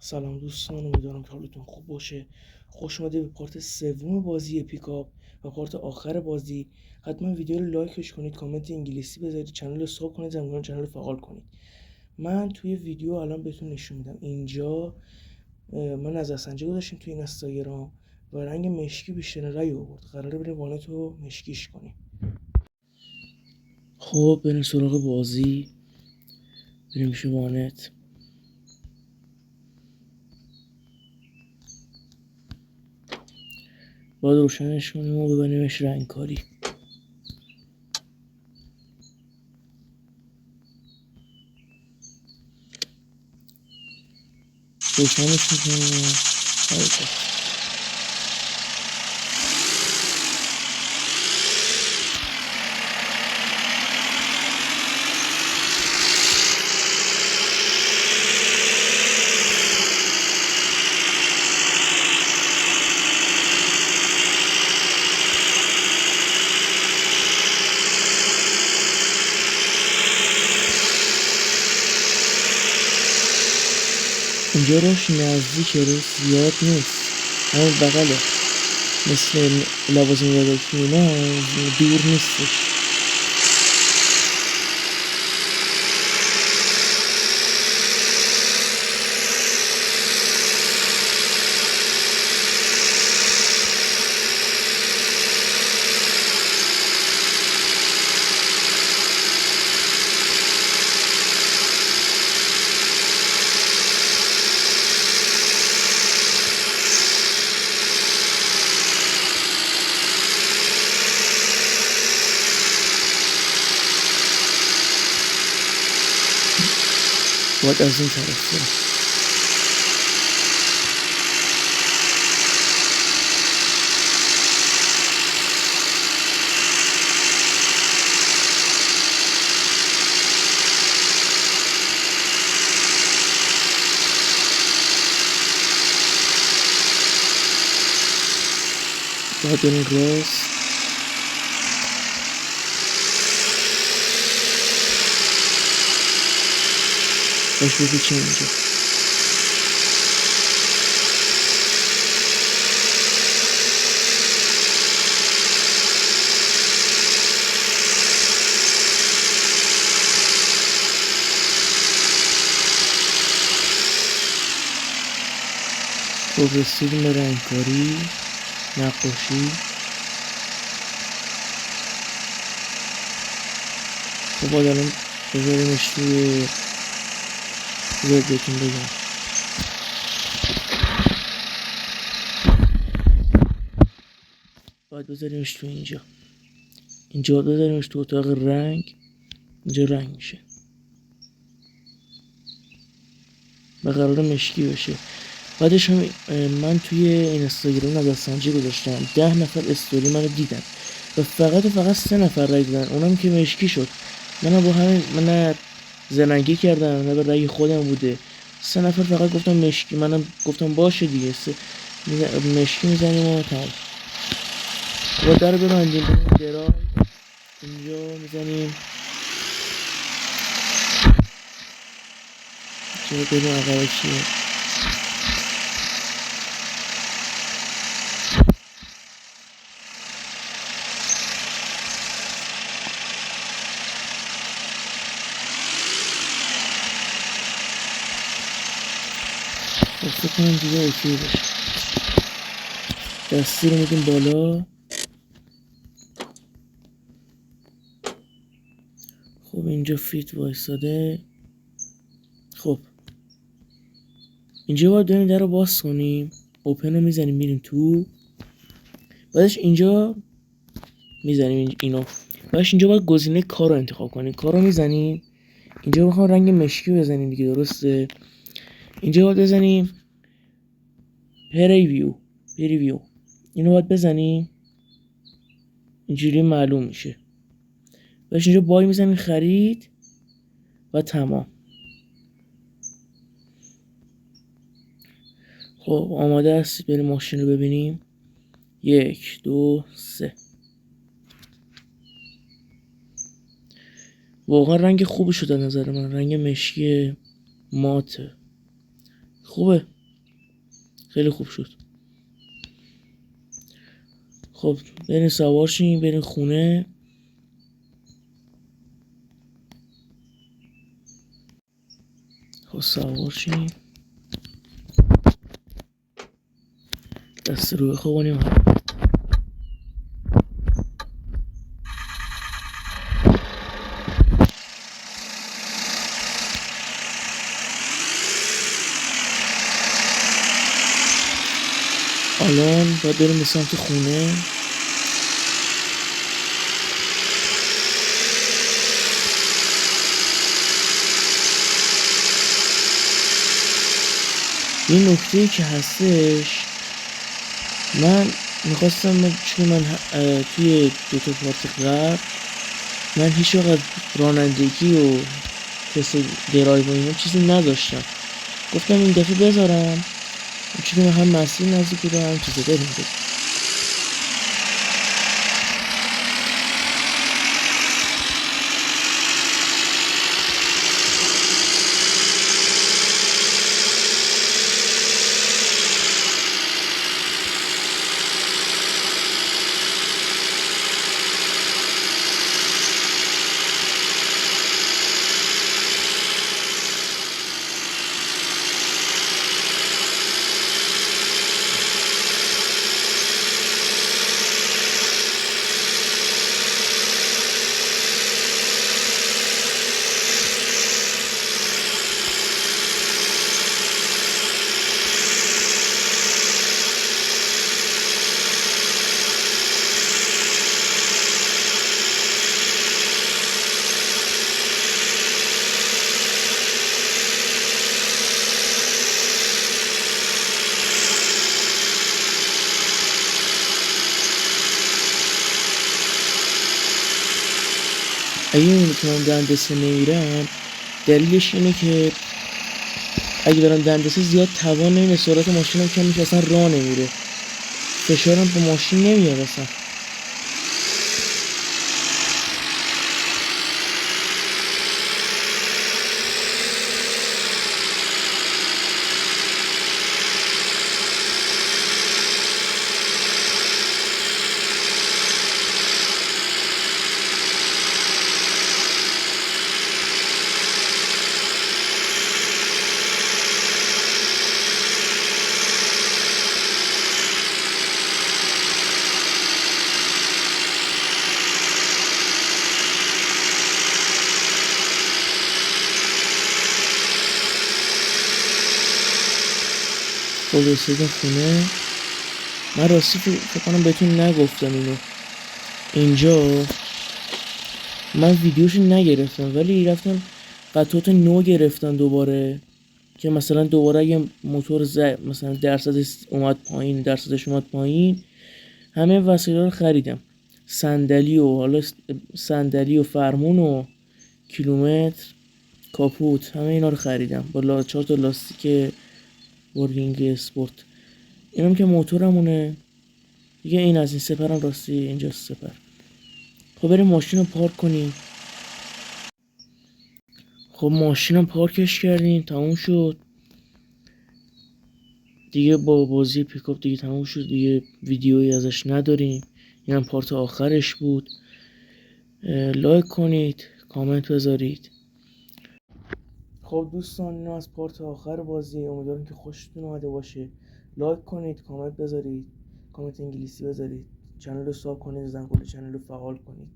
سلام دوستان، امیدوارم که حالتون خوب باشه. خوش اومده به پارت سوم بازی پیکاپ و پارت آخر بازی. حتما ویدیو رو لایکش کنید، کامنت انگلیسی بذارید، چنل رو ساب کنید، زنگوله چنل رو فعال کنید. من توی ویدیو الان بهتون نشون میدم. اینجا من نظرسنجی گذاشتیم توی اینستاگرام و رنگ مشکی بیشتر رأی آورد. قراره بریم وانت رو مشکیش کنیم. خب بریم سراغ بازی. بریم میشه وانت. باید روشنش کنیم و ببریمش رنگ کاری. روشنش میکنیم و حرکت. اینجا روش نزدیکه، روش زیاد نیست، همون بغله، مثل لوازم یدکی اینا دور نیستش. باید از این طرف برم. باید بریم راست. باش بپیچیم اینجا. خب رسیدیم به رنگکاری، نقاشی. خب باید الان بذاریمش توی بهتون بگم. باید بذاریمش توی اینجا بذاریمش تو اتاق رنگ. اینجا رنگ میشه و قرار مشکی بشه. بعدش هم من توی اینستاگرام نظرسنجی گذاشتم، 10 نفر استوری منو دیدن و فقط 3 نفر رای دادن، اونم که مشکی شد. منم با همین، من نه زننگی کردم نه به رای خودم بوده. 3 نفر فقط گفتم مشکی، منم گفتم باشه دیگه، مشکی میزنیم و تمام. با در ببندیم، درای اینجا میزنیم. چرا بریم عقبه چیه؟ فکر کنم دیگه اوکی باشه. دستی رو میدیم بالا. خب اینجا فیت وایساده. خب اینجا باید بریم در رو باز کنیم، اوپن رو میزنیم، میریم تو. بعدش اینجا میزنیم اینو. بعدش اینجا باید گزینه کار رو انتخاب کنیم، کار رو میزنیم. اینجا بخوام رنگ مشکی بزنیم دیگه، درسته؟ اینجا باید بزنیم پریویو. اینو باید بزنیم، اینجوری معلوم میشه. بعدش اینجا بای میزنیم خرید و تمام. خب آماده است، بریم ماشین رو ببینیم. 1 2 3. واقعا رنگ خوبی شده نظر من، رنگ مشکی ماته. خوبه، خیلی خوب شد. خب برین سوار شین، برین خونه. خب سوار شین، دست روی خوابونیم. الان باید بریم به سمت خونه. این نکته‌ای که هستش، من میخواستم چون من توی دوتا پارت قبل من هیچ وقت رانندگی و تست درایو و اینا چیزی نداشتم. گفتم این دفعه بذارم چون هم مسیر نزدیک بوده هم چیزی بریم بود. اگه میبینی که من دندسه نمیرم، دلیلش اینه که اگه برم دندسه زیاد توان نمیده، سرعت ماشینم کم میشه، اصلا راه نمیره، فشارم به ماشین نمیاد اصلا. خب رسیدیم خونه. من راستی فکر کنم بهتون نگفتم اینو، اینجا من ویدیوشو نگرفتم ولی رفتم قطعات نو گرفتم دوباره، که مثلا دوباره اگه موتور مثلا درصدش اومد پایین، درصدش اومد پایین، همه وسایل رو خریدم، صندلی و حالا صندلی و فرمون و کیلومتر، کاپوت، همه اینا رو خریدم با 4 تا لاستیک ورینگ اسپورت. اینم که موتورمونه دیگه. این از این سپرم راستی اینجا سپر. خب بریم ماشین رو پارک کنیم. خب ماشینم پارکش کردیم، تموم شد دیگه. با بازی پیکاپ دیگه تموم شد دیگه، ویدیویی ازش نداریم. اینم پارت آخرش بود. لایک کنید، کامنت بذارید. خب دوستان اینو از پارت آخر بازی، امیدوارم که خوشتون اومده باشه. لایک کنید، کامنت بذارید، کامنت انگلیسی بذارید، چنل رو ساب کنید، زنگوله چنل رو فعال کنید.